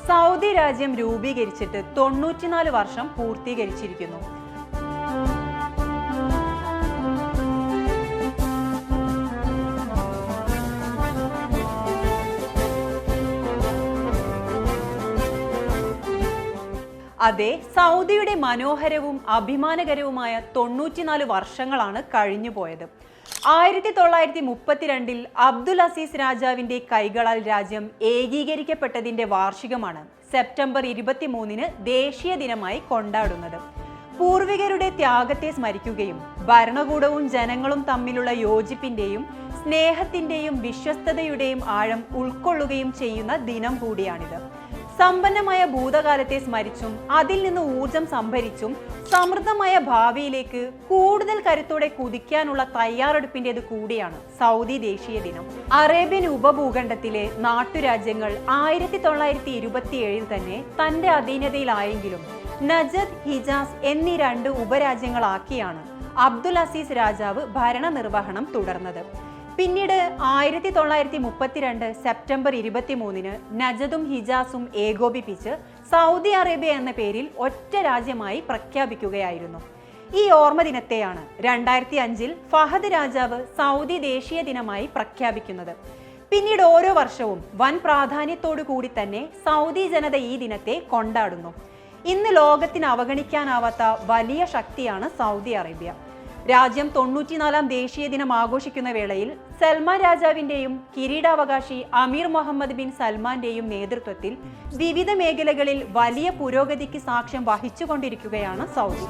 Saudi രാജ്യം രൂപീകരിച്ചിട്ട് 94 വർഷം പൂർത്തീകരിച്ചിരിക്കുന്നു. അതെ, സൗദിയുടെ മനോഹരവും അഭിമാനകരവുമായ 94 വർഷങ്ങളാണ് കഴിഞ്ഞുപോയത്. 1932 അബ്ദുൽ അസീസ് രാജാവിന്റെ കൈകളാൽ രാജ്യം ഏകീകരിക്കപ്പെട്ടതിന്റെ വാർഷികമാണ് സെപ്റ്റംബർ 23 ദേശീയ ദിനമായി കൊണ്ടാടുന്നത്. പൂർവികരുടെ ത്യാഗത്തെ സ്മരിക്കുകയും ഭരണകൂടവും ജനങ്ങളും തമ്മിലുള്ള യോജിപ്പിന്റെയും സ്നേഹത്തിന്റെയും വിശ്വസ്തതയുടെയും ആഴം ഉൾക്കൊള്ളുകയും ചെയ്യുന്ന ദിനം കൂടിയാണിത്. സമ്പന്നമായ ഭൂതകാലത്തെ സ്മരിച്ചും അതിൽ നിന്ന് ഊർജം സംഭരിച്ചും സമൃദ്ധമായ ഭാവിയിലേക്ക് കൂടുതൽ കരുത്തോടെ കുതിക്കാനുള്ള തയ്യാറെടുപ്പിന്റേത് കൂടിയാണ് സൗദി ദേശീയ ദിനം. അറേബ്യൻ ഉപഭൂഖണ്ഡത്തിലെ നാട്ടുരാജ്യങ്ങൾ 1927 തന്നെ തന്റെ അധീനതയിലായെങ്കിലും നജദ്, ഹിജാസ് എന്നീ 2 ഉപരാജ്യങ്ങളാക്കിയാണ് അബ്ദുൽ അസീസ് രാജാവ് ഭരണനിർവഹണം തുടർന്നത്. പിന്നീട് 1932 സെപ്റ്റംബർ 23 നജദും ഹിജാസും ഏകോപിപ്പിച്ച് സൗദി അറേബ്യ എന്ന പേരിൽ ഒറ്റ രാജ്യമായി പ്രഖ്യാപിക്കുകയായിരുന്നു. ഈ ഓർമ്മ ദിനത്തെയാണ് 2005 ഫഹദ് രാജാവ് സൗദി ദേശീയ ദിനമായി പ്രഖ്യാപിക്കുന്നത്. പിന്നീട് ഓരോ വർഷവും വൻ പ്രാധാന്യത്തോടു കൂടി തന്നെ സൗദി ജനത ഈ ദിനത്തെ കൊണ്ടാടുന്നു. ഇന്ന് ലോകത്തിന് അവഗണിക്കാനാവാത്ത വലിയ ശക്തിയാണ് സൗദി അറേബ്യ. രാജ്യം 94ാം ദേശീയ ദിനം ആഘോഷിക്കുന്ന വേളയിൽ സൽമാൻ രാജാവിന്റെയും കിരീടാവകാശി അമീർ മുഹമ്മദ് ബിൻ സൽമാന്റെയും നേതൃത്വത്തിൽ വിവിധ മേഖലകളിൽ വലിയ പുരോഗതിക്ക് സാക്ഷ്യം വഹിച്ചുകൊണ്ടിരിക്കുകയാണ് സൗദി.